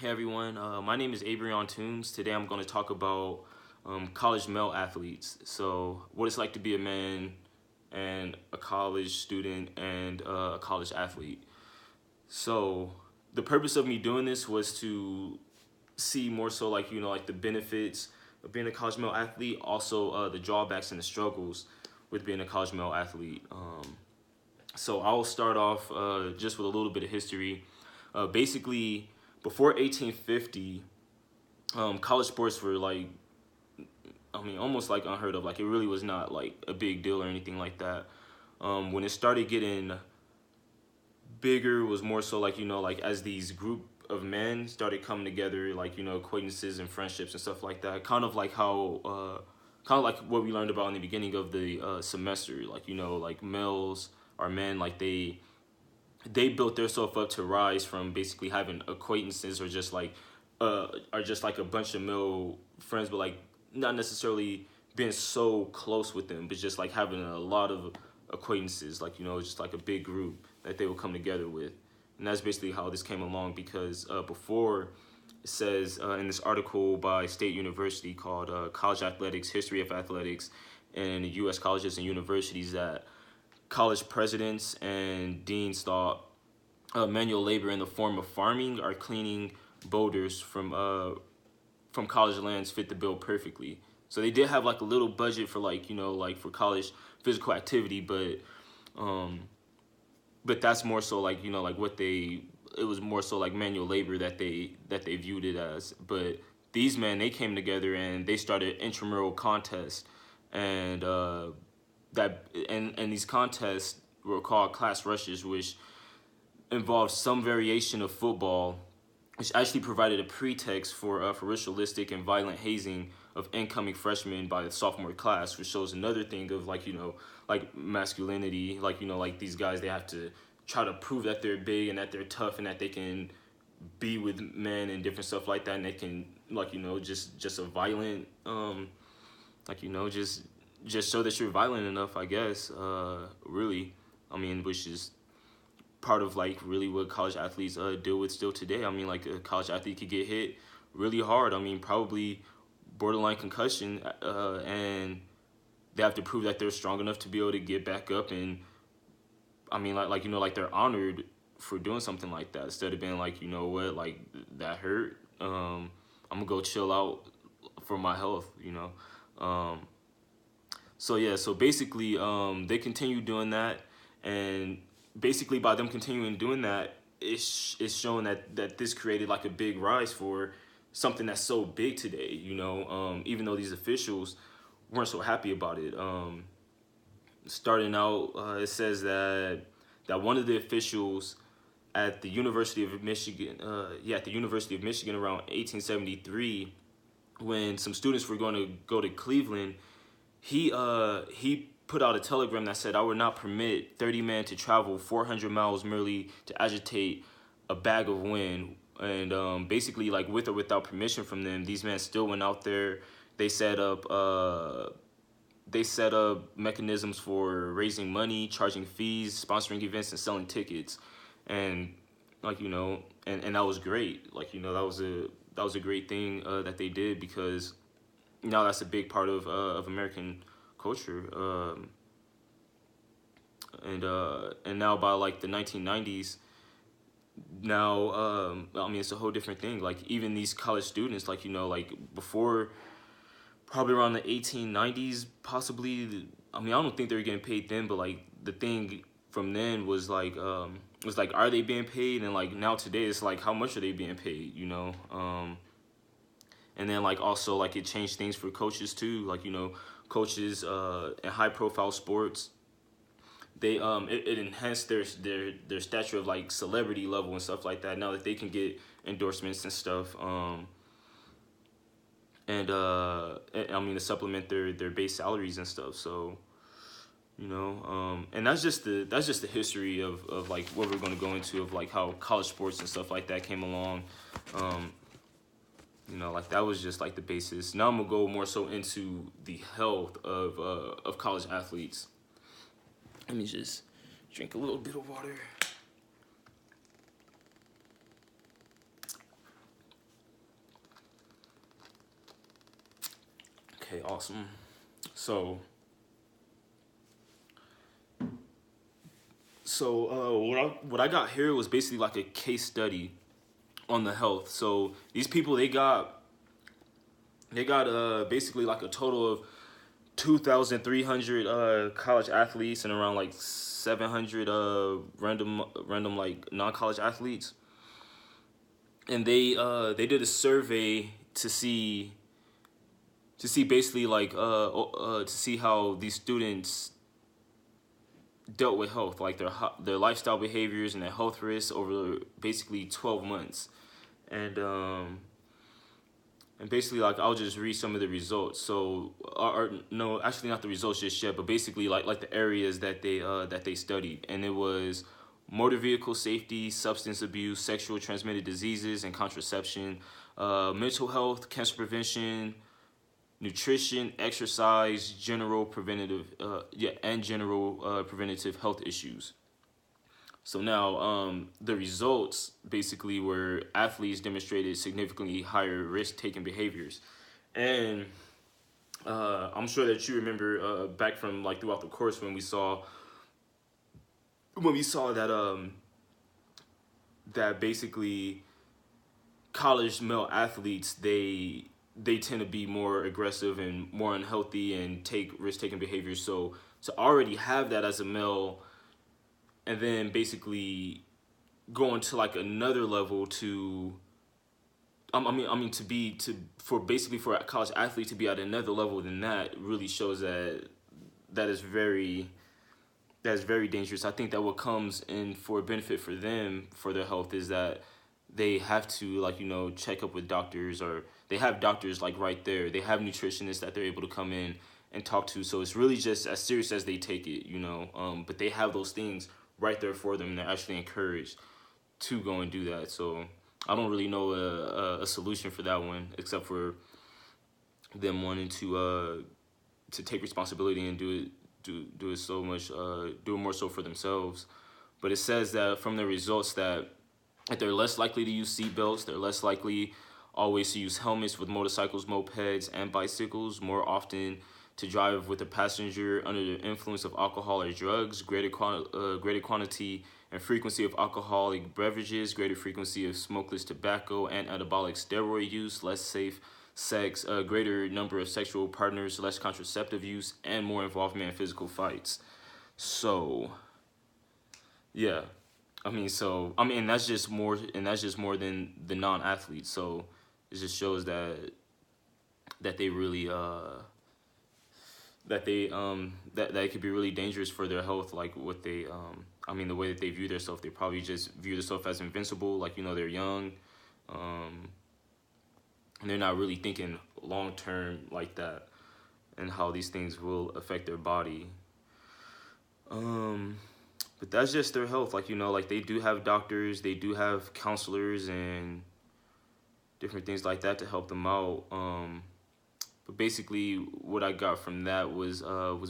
Hey everyone, my name is Abrion Toombs. Today I'm going to talk about college male athletes. So, what it's like to be a man and a college student and a college athlete. So, the purpose of me doing this was to see more so like the benefits of being a college male athlete, also the drawbacks and the struggles with being a college male athlete. So I'll start off just with a little bit of history. Basically, before 1850, college sports were almost like unheard of. Like it really was not like a big deal or anything like that. When it started getting bigger, was more so like as these group of men started coming together, acquaintances and friendships and stuff like that. Kind of like what we learned about in the beginning of the semester. Like males or men, like they built themselves up to rise from basically having acquaintances or just like a bunch of male friends, but like not necessarily being so close with them, but just like having a lot of acquaintances, just like a big group that they will come together with. And that's basically how this came along because before it says in this article by State University called College Athletics, History of Athletics in U.S. Colleges and Universities that college presidents and deans thought manual labor in the form of farming or cleaning boulders from college lands fit the bill perfectly. So they did have like a little budget for like for college physical activity, um, but that's more so like what they it was more so like manual labor that they viewed it as. But these men they came together and they started intramural contests, and and these contests were called class rushes, which involved some variation of football, which actually provided a pretext for ritualistic and violent hazing of incoming freshmen by the sophomore class, which shows another thing of like masculinity, like these guys they have to try to prove that they're big and that they're tough and that they can be with men and different stuff like that, and they can just a violent just show that you're violent enough, I guess. Really, which is part of like really what college athletes deal with still today. Like a college athlete could get hit really hard. Probably borderline concussion, and they have to prove that they're strong enough to be able to get back up. And like they're honored for doing something like that instead of being like, you know what, like that hurt. I'm gonna go chill out for my health. So yeah, so basically, they continue doing that, and basically by them continuing doing that, it's showing that this created like a big rise for something that's so big today. Even though these officials weren't so happy about it. Starting out, it says that one of the officials at the University of Michigan, at the University of Michigan around 1873, when some students were going to go to Cleveland, he put out a telegram that said, "I would not permit 30 men to travel 400 miles merely to agitate a bag of wind." And basically, like with or without permission from them, these men still went out there. They set up mechanisms for raising money, charging fees, sponsoring events, and selling tickets. And and that was great. That was a great thing that they did because now that's a big part of American culture. And now by like the 1990s, now it's a whole different thing. Like even these college students, like before, probably around the 1890s, possibly. I don't think they were getting paid then, but like the thing from then was like, are they being paid? And like now today, it's like, how much are they being paid? And then like also like it changed things for coaches too. Coaches in high profile sports, it enhanced their stature of like celebrity level and stuff like that. Now that they can get endorsements and stuff, and to supplement their base salaries and stuff. So and that's just the history of like what we're going to go into of like how college sports and stuff like that came along. Um, like that was just like the basis. Now I'm gonna go more so into the health of college athletes. Let me just drink a little bit of water. Okay, awesome. So, what I got here was basically like a case study on the health. So these people they got basically like a total of 2,300 college athletes and around like 700 random like non-college athletes, and they did a survey to see basically like to see how these students dealt with health, like their lifestyle behaviors and their health risks over basically 12 months. And basically, like, I'll just read some of the results. So, or no, actually not the results just yet, but basically like the areas that they studied, and it was motor vehicle safety, substance abuse, sexual transmitted diseases and contraception, mental health, cancer prevention, nutrition, exercise, general preventative health issues. So now, the results basically were athletes demonstrated significantly higher risk-taking behaviors, and I'm sure that you remember back from like throughout the course when we saw that basically college male athletes they tend to be more aggressive and more unhealthy and take risk-taking behaviors. So to already have that as a male, and then basically going to like another level to I mean for a college athlete to be at another level than that really shows that is very that's very dangerous. I think that what comes in for a benefit for them for their health is that they have to, like, check up with doctors, or they have doctors like right there. They have nutritionists that they're able to come in and talk to. So it's really just as serious as they take it. But they have those things right there for them, and they're actually encouraged to go and do that. So I don't really know a solution for that one, except for them wanting to take responsibility and do it so much, do it more so for themselves. But it says that from the results that they're less likely to use seatbelts, they're less likely always to use helmets with motorcycles, mopeds, and bicycles, more often to drive with a passenger under the influence of alcohol or drugs, greater quantity and frequency of alcoholic beverages, greater frequency of smokeless tobacco and anabolic steroid use, less safe sex, a greater number of sexual partners, less contraceptive use, and more involvement in physical fights. So, yeah. And that's just more than the non-athletes. So it just shows that they really that it could be really dangerous for their health. Like what they the way that they view themselves, they probably just view themselves as invincible. Like, they're young, um, and they're not really thinking long term like that, and how these things will affect their body. Um, but that's just their health. Like, like they do have doctors, they do have counselors and different things like that to help them out. But basically, what I got from that was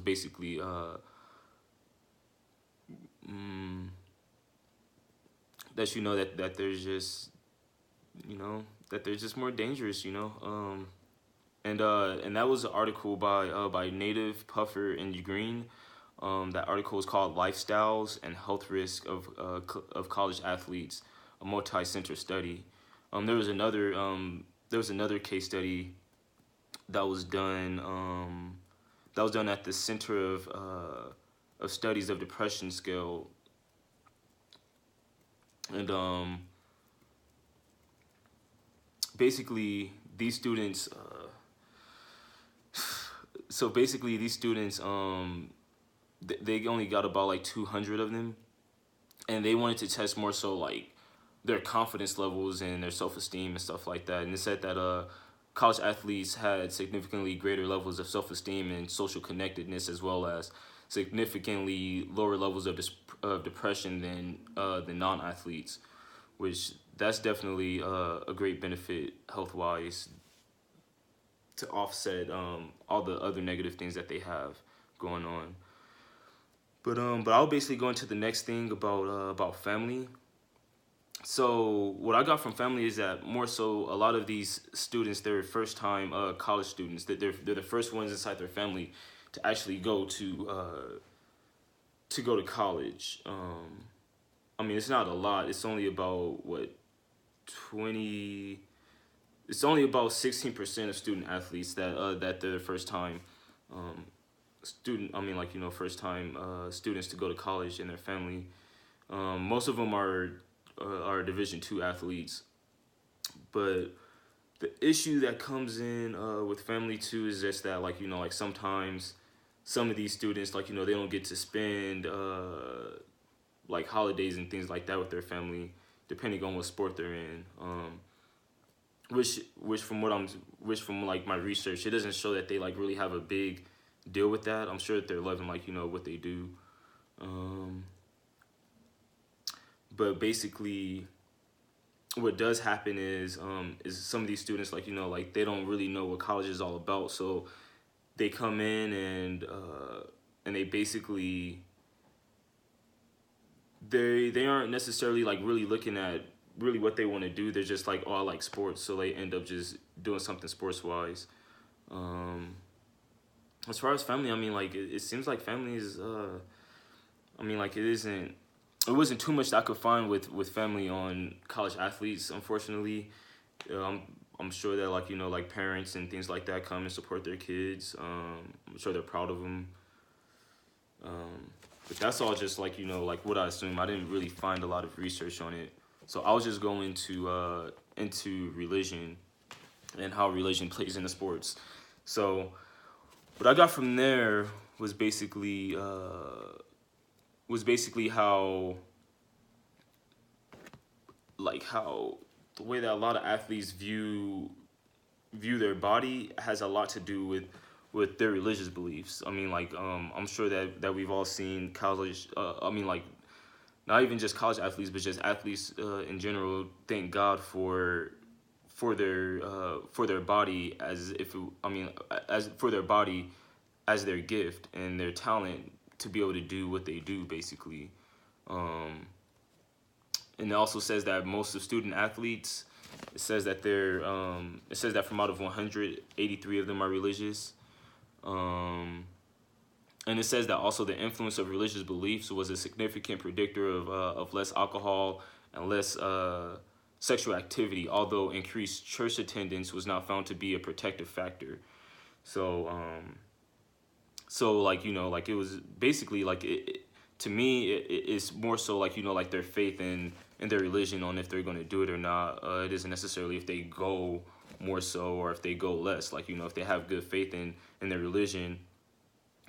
basically mm, that that there's just that they're just more dangerous. And that was an article by Native Puffer and Green. That article is called "Lifestyles and Health Risk of College Athletes: A Multi-Center Study." There was another case study that was done at the Center of Studies of Depression scale, and basically these students. So basically, these students they only got about like 200 of them, and they wanted to test more so like their confidence levels and their self-esteem and stuff like that. And it said that college athletes had significantly greater levels of self-esteem and social connectedness, as well as significantly lower levels of depression than the non-athletes, which that's definitely a great benefit health-wise to offset all the other negative things that they have going on. But I'll basically go into the next thing about family. So what I got from family is that more so a lot of these students, they're first time college students, that they're the first ones inside their family to actually go to college. I mean, it's not a lot. It's only about what 20. It's only about 16% of student athletes that they're the first time um, student. I mean, like first time students to go to college in their family. Most of them are Division II athletes, but the issue that comes in with family too is just that like sometimes some of these students they don't get to spend like holidays and things like that with their family depending on what sport they're in. Which from like my research, it doesn't show that they like really have a big deal with that. I'm sure that they're loving what they do. Um, but basically what does happen is some of these students like they don't really know what college is all about, so they come in and they basically they aren't necessarily like really looking at really what they want to do. They're just like, oh, I like sports, so they end up just doing something sports wise. um as far as family, I mean, like it seems like family is I mean, like it wasn't too much that I could find with family on college athletes, unfortunately. I'm I'm sure that like parents and things like that come and support their kids. I'm sure they're proud of them. But that's all just like what I assume. I didn't really find a lot of research on it, so I was just going to into religion and how religion plays into sports. So what I got from there was basically how how the way that a lot of athletes view their body has a lot to do with their religious beliefs. I mean, like I'm sure that we've all seen college. I mean, like not even just college athletes, but just athletes in general. Thank God for their body as if it, I mean as for their body as their gift and their talent to be able to do what they do, basically. Um, and it also says that most of student athletes, it says that from out of 183 of them are religious. Um, and it says that also the influence of religious beliefs was a significant predictor of less alcohol and less sexual activity, although increased church attendance was not found to be a protective factor. So so like like it was basically like to me it's more so like like their faith in their religion on if they're going to do it or not. It isn't necessarily if they go more so or if they go less. Like if they have good faith in their religion,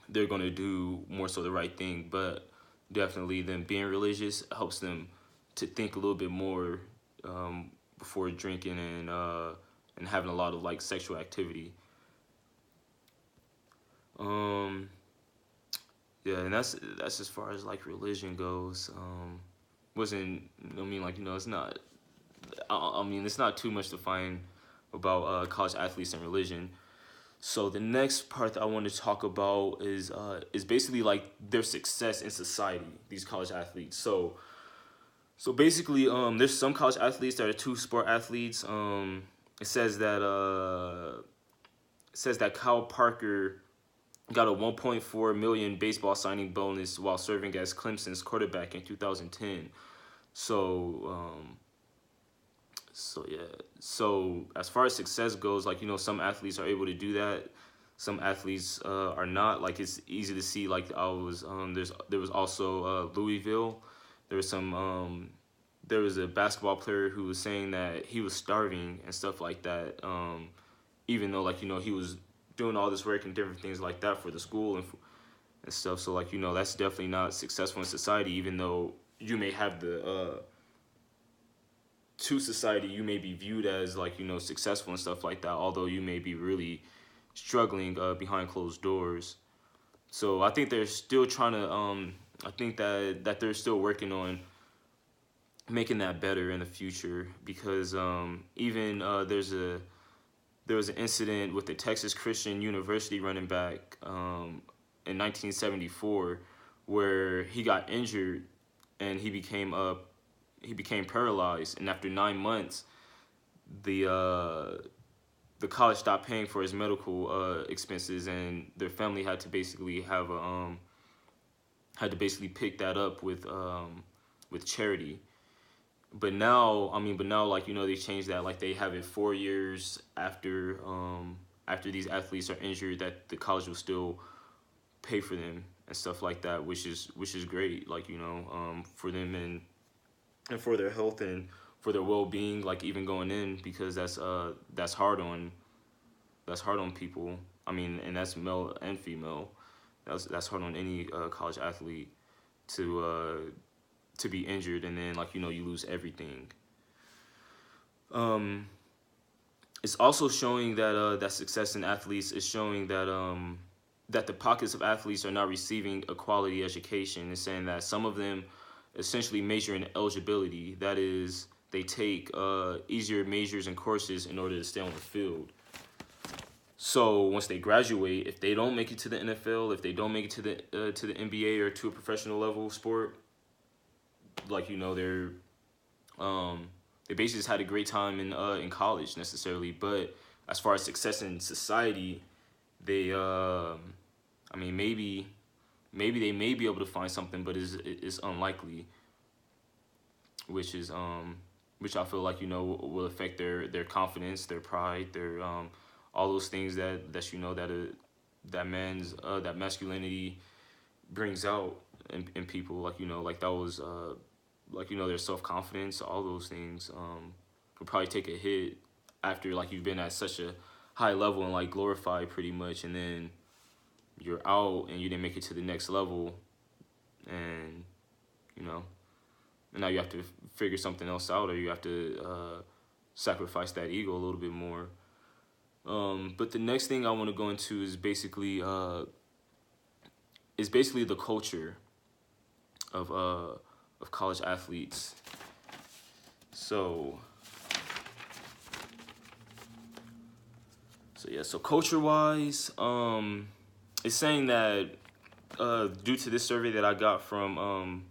they're going to do more so the right thing. But definitely them being religious helps them to think a little bit more before drinking and having a lot of like sexual activity. um Yeah, and that's as far as like religion goes. Wasn't I mean like it's not. I mean it's not too much to find about college athletes and religion. So the next part that I want to talk about is basically like their success in society. These college athletes. So basically, there's some college athletes that are two sport athletes. It says that Kyle Parker got a 1.4 million baseball signing bonus while serving as Clemson's quarterback in 2010. So so yeah. So as far as success goes, like some athletes are able to do that. Some athletes are not. Like it's easy to see. Like I was there was also Louisville. There was some there was a basketball player who was saying that he was starving and stuff like that. Even though like he was doing all this work and different things like that for the school and stuff. So like that's definitely not successful in society. Even though you may have the to society you may be viewed as like successful and stuff like that. Although you may be really struggling behind closed doors. So I think they're still trying to. I think that they're still working on making that better in the future because even there was an incident with the Texas Christian University running back in 1974 where he got injured and he became he became paralyzed, and after 9 months, the uh, the college stopped paying for his medical expenses, and their family had to basically have a had to basically pick that up with charity. But now, like, they changed that. Like, they have it 4 years after these athletes are injured, that the college will still pay for them and stuff like that, which is great. Like, for them, and for their health and for their well being. Like, even going in, because that's hard on people. I mean, and that's male and female. That's hard on any college athlete to be injured, and then, like, you lose everything. Um, it's also showing that that success in athletes is showing that the pockets of athletes are not receiving a quality education. It's saying that some of them essentially major in eligibility. That is, they take easier majors and courses in order to stay on the field. So once they graduate, if they don't make it to the NFL, if they don't make it to the NBA or to a professional level sport, like, they basically just had a great time in college necessarily. But as far as success in society, they I mean, maybe they may be able to find something, but it's unlikely, which is which I feel like, will affect their confidence, their pride, their all those things that masculinity brings out in people. Like, like that was like, their self-confidence, all those things would probably take a hit after, like, you've been at such a high level and, like, glorified pretty much, and then you're out and you didn't make it to the next level, and you know and now you have to figure something else out, or you have to sacrifice that ego a little bit more. But the next thing I want to go into is basically the culture of college athletes. So culture wise, it's saying that due to this survey that I got from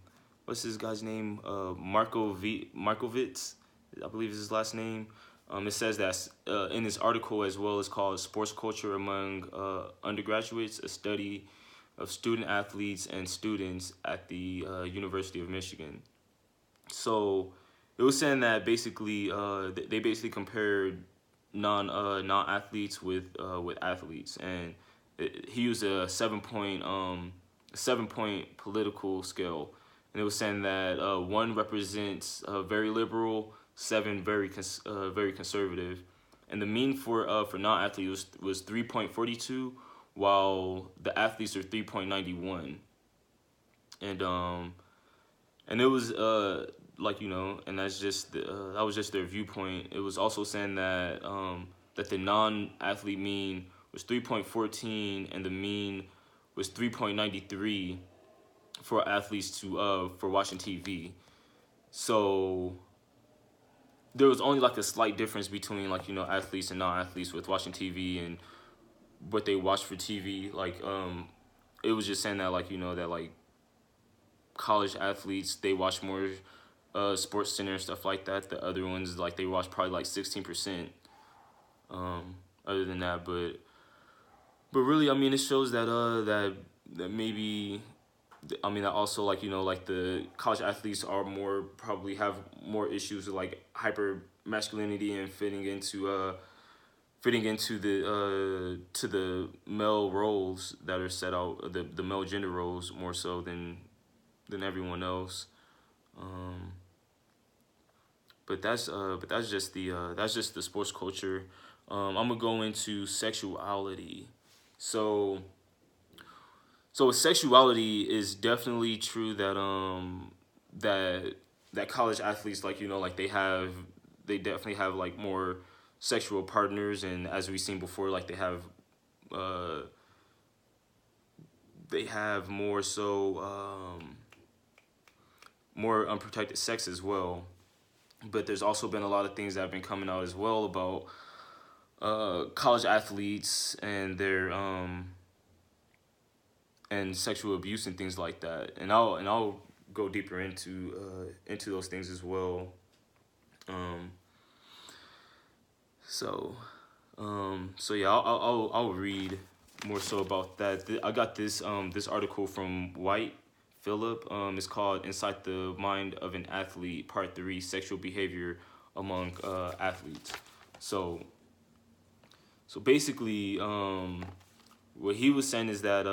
what's this guy's name, Markovitz, I believe is his last name. It says that in this article, as well, as called "Sports Culture Among Undergraduates: A Study of Student Athletes and Students at the University of Michigan." So it was saying that basically they basically compared non athletes with athletes, and he used a 7 point political scale, and it was saying that 1 represents very liberal, 7 very conservative, and the mean for non athletes was 3.42, while the athletes are 3.91, and it was like, and that was just their viewpoint. It was also saying that that the non-athlete mean was 3.14, and the mean was 3.93 for athletes for watching TV. So there was only, like, a slight difference between, like, athletes and non-athletes with watching TV and what they watch for TV. Like, it was just saying that, like, that, like, college athletes, they watch more Sports Center and stuff like that. The other ones, like, they watch probably like 16%. Other than that, but really, I mean, it shows that that maybe, I mean, that also, like, like, the college athletes are probably have more issues with, like, hyper masculinity and fitting into the to the male roles that are set out, the male gender roles, more so than everyone else. But that's just the sports culture. I'm gonna go into sexuality. So with sexuality, is definitely true that that college athletes, like, like, they definitely have, like, more sexual partners, and as we've seen before, like, uh they have more so more unprotected sex as well. But there's also been a lot of things that have been coming out as well about college athletes and their and sexual abuse and things like that. And I'll go deeper into those things as well. Um, so so yeah, I'll read more so about that. I got this article from White Philip. It's called "Inside the Mind of an Athlete," Part 3: Sexual Behavior Among Athletes. So basically, what he was saying is that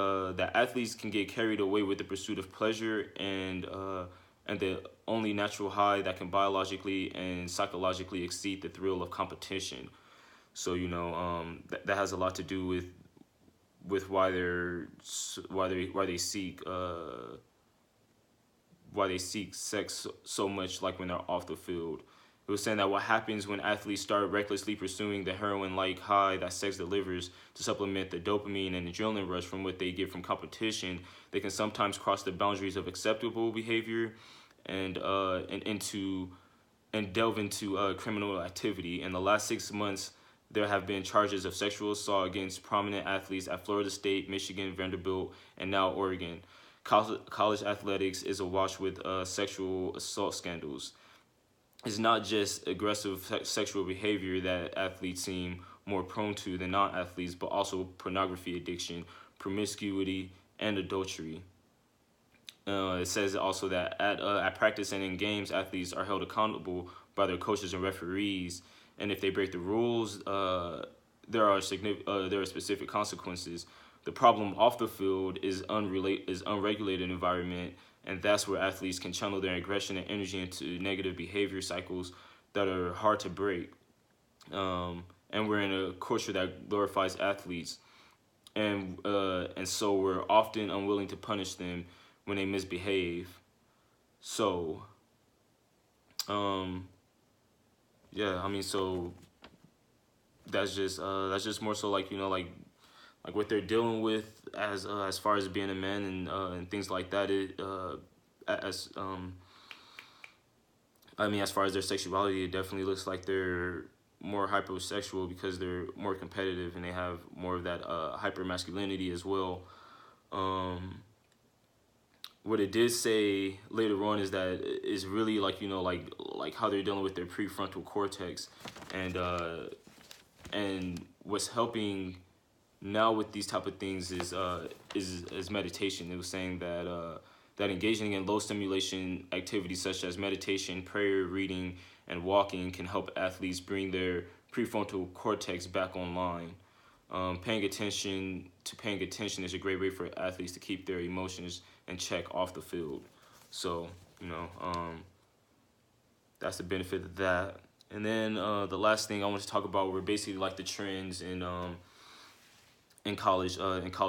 athletes can get carried away with the pursuit of pleasure and the only natural high that can biologically and psychologically exceed the thrill of competition. So that has a lot to do with why they seek sex so much, like when they're off the field. It was saying that what happens when athletes start recklessly pursuing the heroin-like high that sex delivers to supplement the dopamine and adrenaline rush from what they get from competition, they can sometimes cross the boundaries of acceptable behavior and delve into criminal activity. In the last 6 months, there have been charges of sexual assault against prominent athletes at Florida State, Michigan, Vanderbilt, and now Oregon. College athletics is awash with sexual assault scandals. It's not just aggressive sexual behavior that athletes seem more prone to than non-athletes, but also pornography addiction, promiscuity, and adultery. It says also that at practice and in games, athletes are held accountable by their coaches and referees, and if they break the rules, there are specific consequences. The problem off the field is unregulated environment, and that's where athletes can channel their aggression and energy into negative behavior cycles that are hard to break. And we're in a culture that glorifies athletes, and so we're often unwilling to punish them when they misbehave. So, yeah, I mean, so that's just more so like what they're dealing with as far as being a man and things like that. I mean, as far as their sexuality, it definitely looks like they're more hypersexual because they're more competitive and they have more of that hyper masculinity as well. What it did say later on is that it's really like like how they're dealing with their prefrontal cortex, and what's helping now with these type of things is meditation. It was saying that engaging in low stimulation activities such as meditation, prayer, reading, and walking can help athletes bring their prefrontal cortex back online. Paying attention is a great way for athletes to keep their emotions in check off the field. So that's the benefit of that. And then the last thing I want to talk about were basically like the trends in college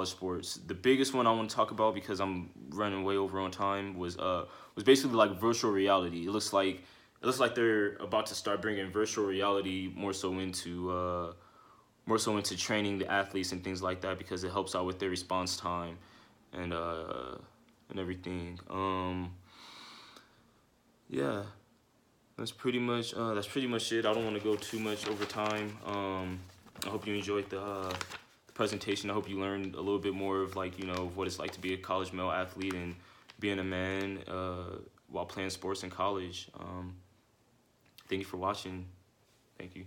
sports. The biggest one I want to talk about, because I'm running way over on time, was basically like virtual reality. It looks like they're about to start bringing virtual reality more so into training the athletes and things like that, because it helps out with their response time and everything. Yeah, that's pretty much it. I don't want to go too much over time. I hope you enjoyed the presentation. I hope you learned a little bit more of of what it's like to be a college male athlete and being a man while playing sports in college. Thank you for watching. Thank you.